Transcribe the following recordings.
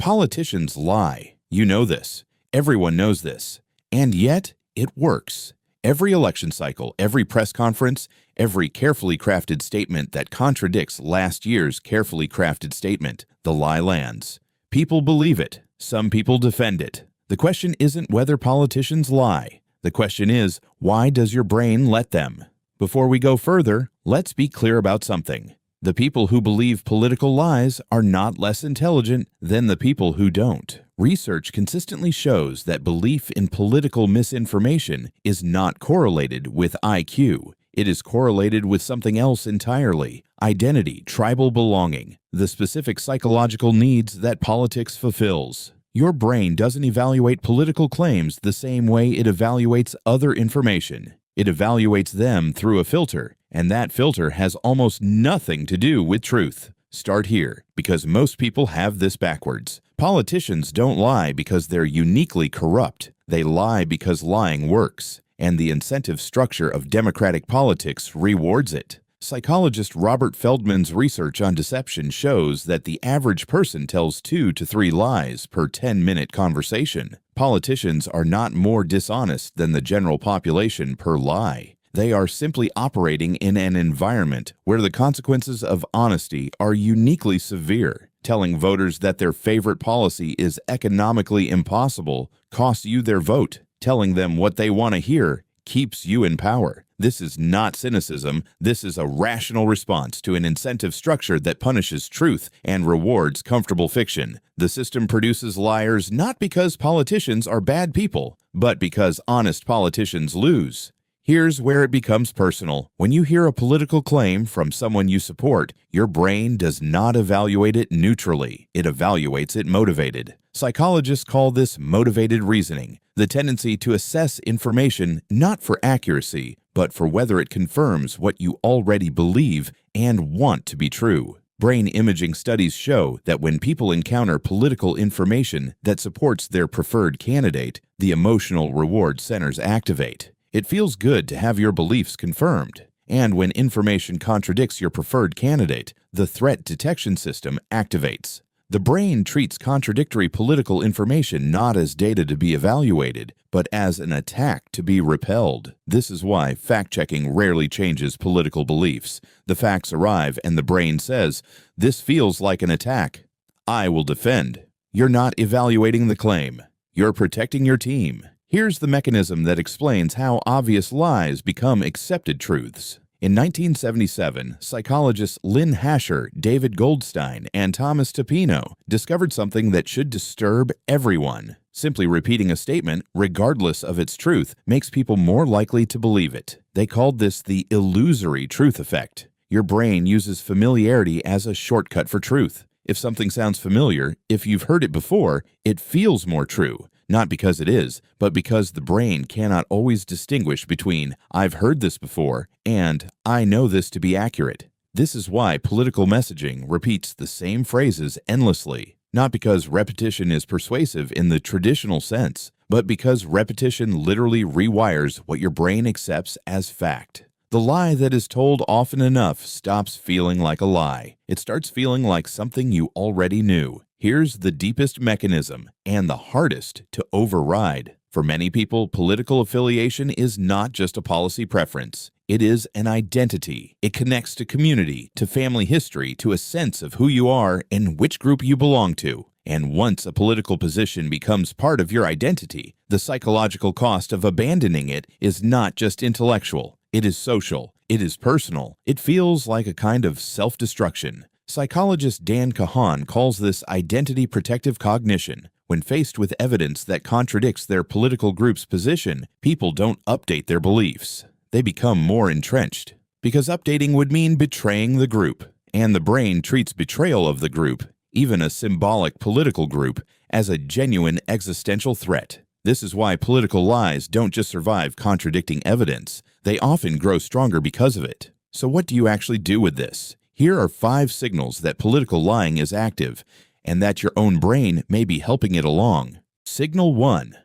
Politicians lie. You know this. Everyone knows this. And yet, it works. Every election cycle, every press conference, every carefully crafted statement that contradicts last year's carefully crafted statement, the lie lands. People believe it. Some people defend it. The question isn't whether politicians lie. The question is, why does your brain let them? Before we go further, let's be clear about something. The people who believe political lies are not less intelligent than the people who don't. Research consistently shows that belief in political misinformation is not correlated with IQ. It is correlated with something else entirely: identity, tribal belonging, the specific psychological needs that politics fulfills. Your brain doesn't evaluate political claims the same way it evaluates other information. It evaluates them through a filter, and that filter has almost nothing to do with truth. Start here, because most people have this backwards. Politicians don't lie because they're uniquely corrupt. They lie because lying works, and the incentive structure of democratic politics rewards it. Psychologist Robert Feldman's research on deception shows that the average person tells 2 to 3 lies per 10-minute conversation. Politicians are not more dishonest than the general population per lie. They are simply operating in an environment where the consequences of honesty are uniquely severe. Telling voters that their favorite policy is economically impossible costs you their vote. Telling them what they want to hear keeps you in power. This is not cynicism. This is a rational response to an incentive structure that punishes truth and rewards comfortable fiction. The system produces liars not because politicians are bad people, but because honest politicians lose. Here's where it becomes personal. When you hear a political claim from someone you support, your brain does not evaluate it neutrally. It evaluates it motivated. Psychologists call this motivated reasoning, the tendency to assess information not for accuracy, but for whether it confirms what you already believe and want to be true. Brain imaging studies show that when people encounter political information that supports their preferred candidate, the emotional reward centers activate. It feels good to have your beliefs confirmed. And when information contradicts your preferred candidate, the threat detection system activates. The brain treats contradictory political information not as data to be evaluated, but as an attack to be repelled. This is why fact-checking rarely changes political beliefs. The facts arrive and the brain says, "This feels like an attack. I will defend." You're not evaluating the claim. You're protecting your team. Here's the mechanism that explains how obvious lies become accepted truths. In 1977, psychologists Lynn Hasher, David Goldstein, and Thomas Tapino discovered something that should disturb everyone. Simply repeating a statement, regardless of its truth, makes people more likely to believe it. They called this the Illusory Truth Effect. Your brain uses familiarity as a shortcut for truth. If something sounds familiar, if you've heard it before, it feels more true. Not because it is, but because the brain cannot always distinguish between "I've heard this before" and "I know this to be accurate." This is why political messaging repeats the same phrases endlessly, not because repetition is persuasive in the traditional sense, but because repetition literally rewires what your brain accepts as fact. The lie that is told often enough stops feeling like a lie. It starts feeling like something you already knew. Here's the deepest mechanism and the hardest to override. For many people, political affiliation is not just a policy preference. It is an identity. It connects to community, to family history, to a sense of who you are and which group you belong to. And once a political position becomes part of your identity, the psychological cost of abandoning it is not just intellectual. It is social. It is personal. It feels like a kind of self-destruction. Psychologist Kahan calls this identity protective cognition. When faced with evidence that contradicts their political group's position, people don't update their beliefs. They become more entrenched. Because updating would mean betraying the group. And the brain treats betrayal of the group, even a symbolic political group, as a genuine existential threat. This is why political lies don't just survive contradicting evidence. They often grow stronger because of it. So what do you actually do with this? Here are 5 signals that political lying is active and that your own brain may be helping it along. Signal 1.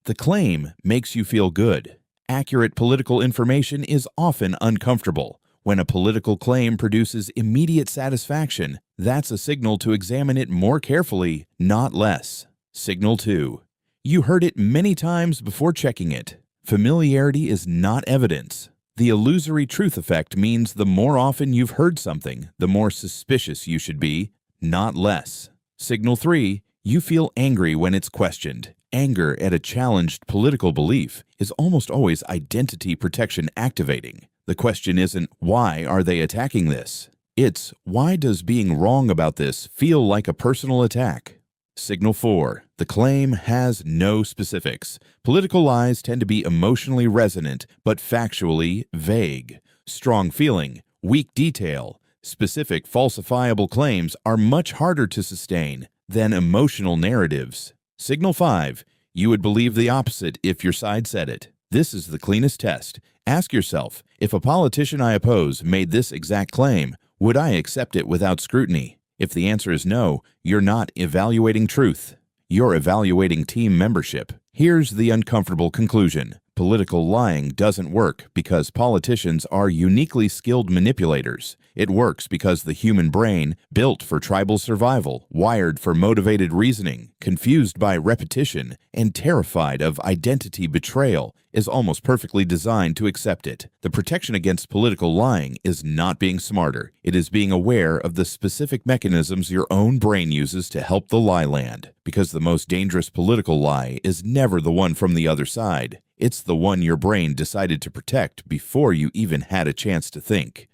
The claim makes you feel good. Accurate political information is often uncomfortable. When a political claim produces immediate satisfaction, that's a signal to examine it more carefully, not less. Signal 2. You heard it many times before checking it. Familiarity is not evidence. The illusory truth effect means the more often you've heard something, the more suspicious you should be, not less. Signal 3. You feel angry when it's questioned. Anger at a challenged political belief is almost always identity protection activating. The question isn't, why are they attacking this? It's, why does being wrong about this feel like a personal attack? Signal 4. The claim has no specifics. Political lies tend to be emotionally resonant, but factually vague. Strong feeling, weak detail, specific falsifiable claims are much harder to sustain than emotional narratives. Signal 5. You would believe the opposite if your side said it. This is the cleanest test. Ask yourself, if a politician I oppose made this exact claim, would I accept it without scrutiny? If the answer is no, you're not evaluating truth. You're evaluating team membership. Here's the uncomfortable conclusion. Political lying doesn't work because politicians are uniquely skilled manipulators. It works because the human brain, built for tribal survival, wired for motivated reasoning, confused by repetition, and terrified of identity betrayal, is almost perfectly designed to accept it. The protection against political lying is not being smarter. It is being aware of the specific mechanisms your own brain uses to help the lie land. Because the most dangerous political lie is never the one from the other side. It's the one your brain decided to protect before you even had a chance to think.